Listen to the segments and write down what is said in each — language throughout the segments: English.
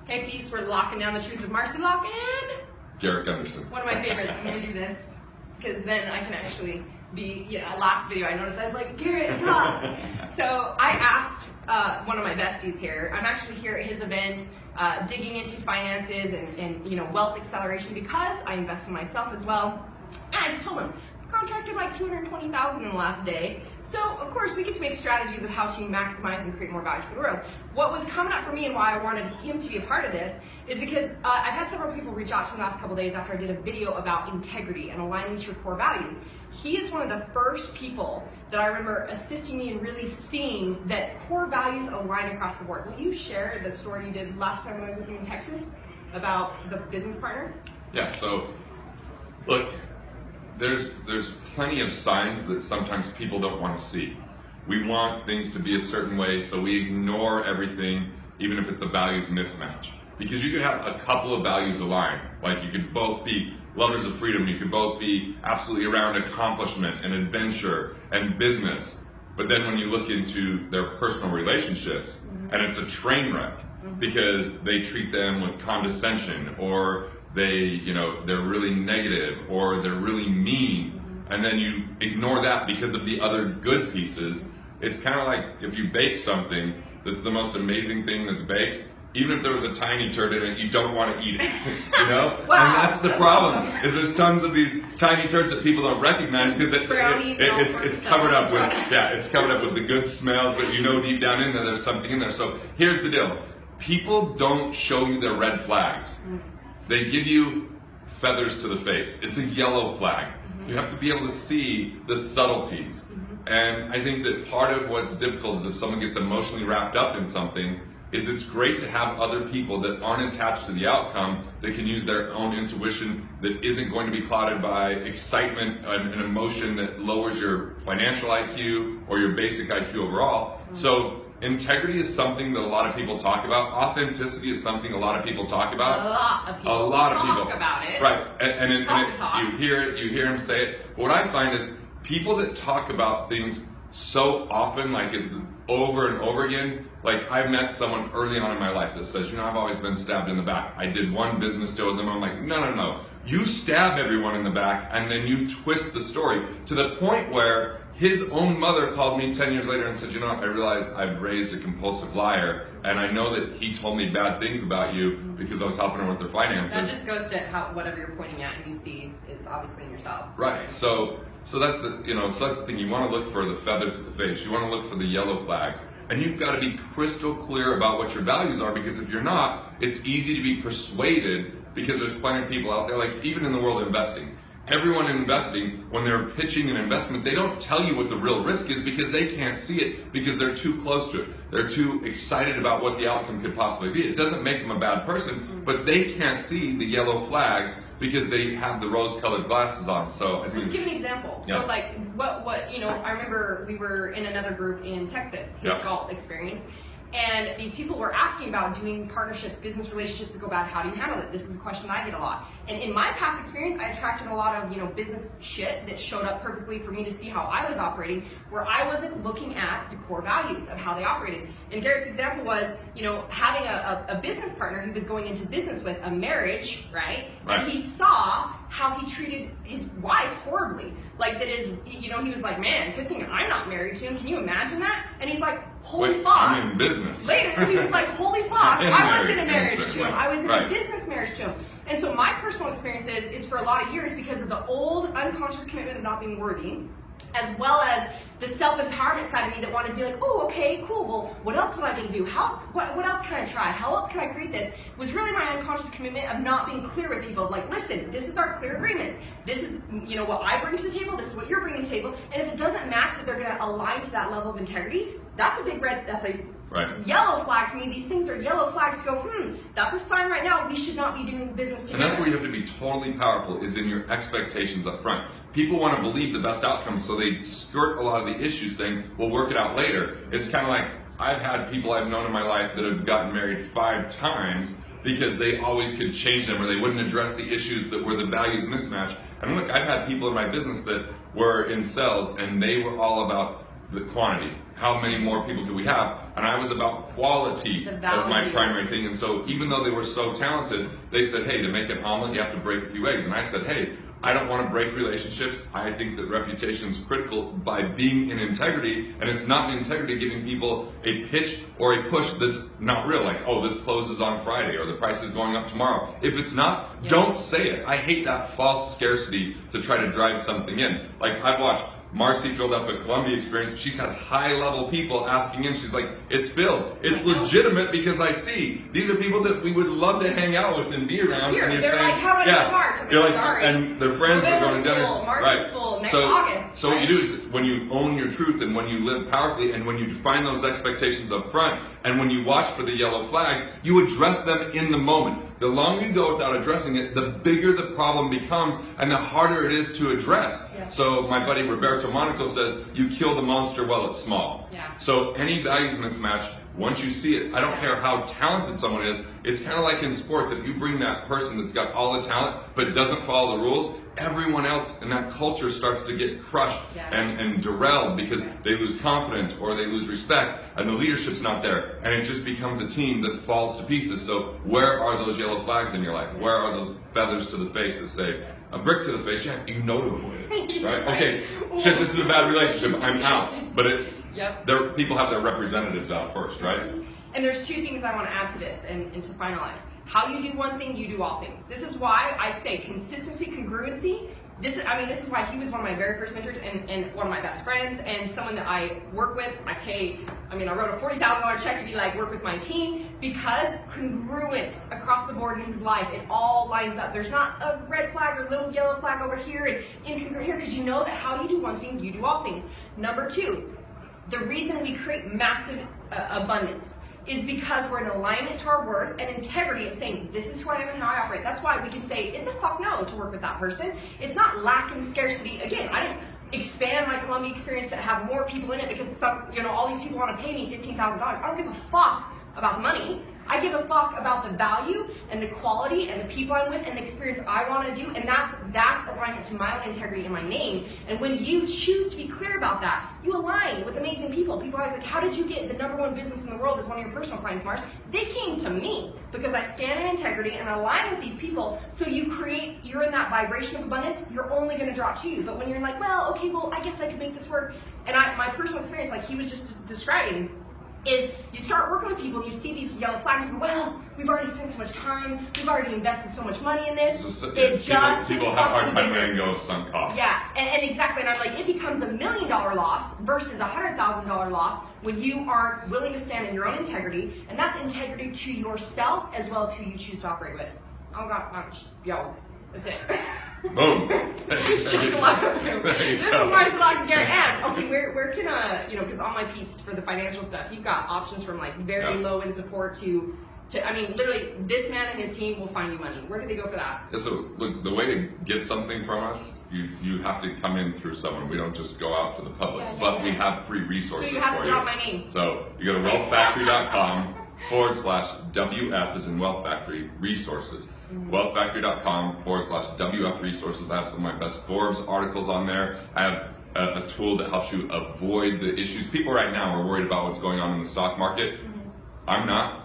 Hey peeps, we're locking down the truth with Marci. Lockin. Garrett Gunderson. One of my favorites. I'm gonna do this because then I can actually be. Last video I noticed I was like, Garrett, talk. So I asked one of my besties here. I'm actually here at his event, digging into finances and wealth acceleration because I invest in myself as well. And I just told him I contracted like $220,000 in the last day. So of course we get to make strategies of how to maximize and create more value for the world. What was coming up for me and why I wanted him to be a part of this is because I've had several people reach out to me the last couple of days after I did a video about integrity and aligning to your core values. He is one of the first people that I remember assisting me in really seeing that core values align across the board. Will you share the story you did last time when I was with you in Texas about the business partner? Yeah, so look, there's plenty of signs that sometimes people don't want to see. We want things to be a certain way, so we ignore everything, even if it's a values mismatch. Because you could have a couple of values aligned, like you could both be lovers of freedom, you could both be absolutely around accomplishment and adventure and business, but then when you look into their personal relationships, and it's a train wreck, because they treat them with condescension, or they're really negative, or they're really mean, and then you ignore that because of the other good pieces. It's kind of like if you bake something that's the most amazing thing that's baked, even if there was a tiny turd in it, you don't want to eat it, Wow, and that's the problem, awesome. is there's tons of these tiny turds that people don't recognize because it's covered up with, it's covered up with the good smells, but deep down in there's something in there. So here's the deal. People don't show you their red flags. They give you feathers to the face. It's a yellow flag. You have to be able to see the subtleties. And I think that part of what's difficult is if someone gets emotionally wrapped up in something, is it's great to have other people that aren't attached to the outcome that can use their own intuition that isn't going to be clouded by excitement and emotion that lowers your financial IQ or your basic IQ overall. So integrity is something that a lot of people talk about. Authenticity is something a lot of people talk about. A lot of people talk about it. Right, and you hear them say it. What I find is people that talk about things so often, like it's over and over again. Like I met someone early on in my life that says, I've always been stabbed in the back. I did one business deal with them. I'm like, no. You stab everyone in the back and then you twist the story to the point where his own mother called me 10 years later and said, I realize I've raised a compulsive liar, and I know that he told me bad things about you because I was helping her with her finances. That just goes to how whatever you're pointing at and you see is obviously in yourself. Right. So that's the that's the thing. You want to look for the feather to the face. You want to look for the yellow flags. And you've got to be crystal clear about what your values are, because if you're not, it's easy to be persuaded, because there's plenty of people out there, like even in the world of investing. Everyone investing, when they're pitching an investment, they don't tell you what the real risk is because they can't see it, because they're too close to it. They're too excited about what the outcome could possibly be. It doesn't make them a bad person, but they can't see the yellow flags because they have the rose-colored glasses on. So let's give an example. Yeah. So like what I remember we were in another group in Texas, his golf experience. And these people were asking about doing partnerships, business relationships that go bad. How do you handle it? This is a question I get a lot. And in my past experience, I attracted a lot of business shit that showed up perfectly for me to see how I was operating, where I wasn't looking at the core values of how they operated. And Garrett's example was, having a business partner he was going into business with, a marriage, right? And he saw how he treated his wife horribly. Like that is, he was like, man, good thing I'm not married to him. Can you imagine that? And he's like, holy fuck. I'm in business. Later, he was like, holy fuck, I was in a marriage to him. I was in a business marriage to him. And so my personal experience is for a lot of years, because of the old unconscious commitment of not being worthy, as well as the self-empowerment side of me that wanted to be like, oh, okay, cool, well, what else would I get to do? What else can I try? How else can I create this? Was really my unconscious commitment of not being clear with people. Like, listen, this is our clear agreement. This is, what I bring to the table. This is what you're bringing to the table. And if it doesn't match that they're going to align to that level of integrity, that's a big red, that's a yellow flag to me. These things are yellow flags to go, that's a sign right now we should not be doing business together. And that's where you have to be totally powerful, is in your expectations up front. People want to believe the best outcome, so they skirt a lot of the issues saying, we'll work it out later. It's kind of like, I've had people I've known in my life that have gotten married 5 times because they always could change them, or they wouldn't address the issues that were the values mismatch. And look, I've had people in my business that were in sales, and they were all about the quantity. How many more people could we have? And I was about quality as my primary thing. And so even though they were so talented, they said, hey, to make an omelet, you have to break a few eggs. And I said, hey, I don't want to break relationships. I think that reputation is critical by being in integrity, and it's not in integrity giving people a pitch or a push that's not real, like, oh, this closes on Friday or the price is going up tomorrow. If it's not, don't say it. I hate that false scarcity to try to drive something in. Like, I've watched Marci filled up a Columbia experience. She's had high-level people asking in. She's like, it's filled. It's legitimate because I see these are people that we would love to hang out with and be around. Here, and you're they're saying, like, how do I get March? I'm you're like, like, sorry. and their friends are going to dinner. March is full next August. So what you do is when you own your truth and when you live powerfully and when you define those expectations up front and when you watch for the yellow flags, you address them in the moment. The longer you go without addressing it, the bigger the problem becomes and the harder it is to address. Yeah. So my buddy Roberto Monaco says, you kill the monster while it's small. Yeah. So any values mismatch, once you see it, I don't care how talented someone is, it's kind of like in sports. If you bring that person that's got all the talent but doesn't follow the rules, everyone else in that culture starts to get crushed and derailed because they lose confidence or they lose respect and the leadership's not there. And it just becomes a team that falls to pieces. So where are those yellow flags in your life? Where are those feathers to the face that say, a brick to the face, yeah, you know to avoid it, right? Okay, shit, this is a bad relationship, I'm out. But people have their representatives out first, right? And there's two things I want to add to this and to finalize. How you do one thing, you do all things. This is why I say consistency, congruency. This is why he was one of my very first mentors and one of my best friends and someone that I work with. I wrote a $40,000 check to be like, work with my team because congruent across the board in his life, it all lines up. There's not a red flag or little yellow flag over here and incongruent here because you know that how you do one thing, you do all things. Number two, the reason we create massive abundance is because we're in alignment to our worth and integrity of saying, this is who I am and how I operate. That's why we can say, it's a fuck no to work with that person. It's not lack in scarcity. Again, I didn't expand my Columbia experience to have more people in it because all these people want to pay me $15,000. I don't give a fuck about the money. I give a fuck about the value and the quality and the people I'm with and the experience I want to do, and that's alignment to my own integrity and my name. And when you choose to be clear about that, you align with amazing people. People are always like, how did you get the #1 business in the world as one of your personal clients, Marci? They came to me because I stand in integrity and align with these people. So you're in that vibration of abundance, you're only going to draw to you. But when you're like, well, okay, well, I guess I could make this work. And my personal experience, like he was just describing, is you start working with people and you see these yellow flags and go, well, we've already spent so much time, we've already invested so much money in this. People have a hard time letting go of sunk costs. Yeah, and exactly, and I'm like, it becomes $1 million loss versus a $100,000 loss when you aren't willing to stand in your own integrity, and that's integrity to yourself as well as who you choose to operate with. Oh God, that's it. Boom. This is Marci, Lockin, Garrett, and okay, where can because all my peeps for the financial stuff, you've got options from like very low end support to literally this man and his team will find you money. Where do they go for that? Yeah, so look, the way to get something from us, you have to come in through someone. We don't just go out to the public, but we have free resources for you. So you have to drop my name. So you go to wealthfactory.com/WF as in Wealth Factory resources. Wealthfactory.com/WF resources. I have some of my best Forbes articles on there. I have a tool that helps you avoid the issues. People right now are worried about what's going on in the stock market. I'm not.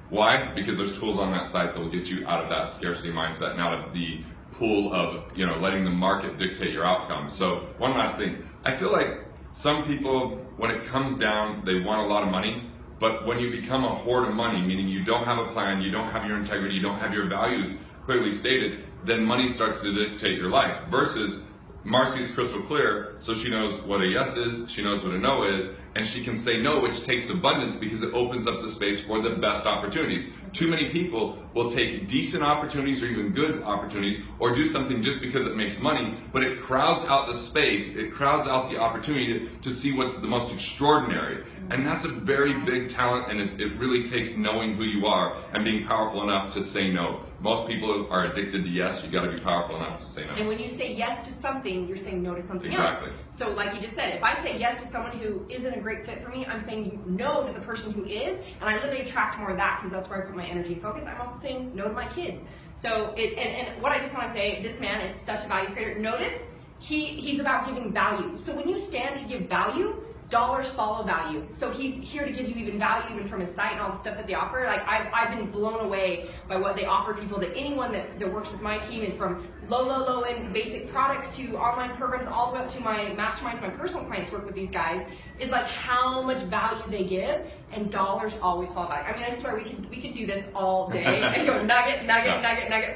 Why? Because there's tools on that site that will get you out of that scarcity mindset and out of the pool of letting the market dictate your outcome. So one last thing. I feel like some people, when it comes down, they want a lot of money. But when you become a hoard of money, meaning you don't have a plan, you don't have your integrity, you don't have your values clearly stated, then money starts to dictate your life. Versus Marci's crystal clear, so she knows what a yes is, she knows what a no is, and she can say no, which takes abundance because it opens up the space for the best opportunities. Too many people will take decent opportunities or even good opportunities or do something just because it makes money, but it crowds out the space, it crowds out the opportunity to see what's the most extraordinary. And that's a very big talent, and it really takes knowing who you are and being powerful enough to say no. Most people are addicted to yes, you gotta be powerful enough to say no. And when you say yes to something, you're saying no to something else. So like you just said, if I say yes to someone who isn't a great fit for me, I'm saying no to the person who is, and I literally attract more of that because that's where I put my energy and focus. I'm also saying no to my kids. So and what I just want to say, this man is such a value creator. Notice he's about giving value. So when you stand to give value, dollars follow value. So he's here to give you even value, even from his site and all the stuff that they offer. Like I've been blown away by what they offer people, that anyone that works with my team, and from low end basic products to online programs, all the way up to my masterminds, my personal clients work with these guys, is like how much value they give, and dollars always follow value. I mean, I swear we could do this all day and go nugget.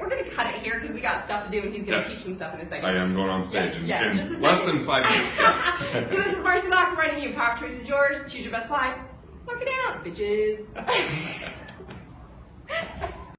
We're gonna cut it here because we got stuff to do, and he's gonna teach some stuff in a second. I am going on stage in less than 5 minutes. So this is Marci Lockin reminding you, power choice is yours. Choose your best life. Lock it out, bitches.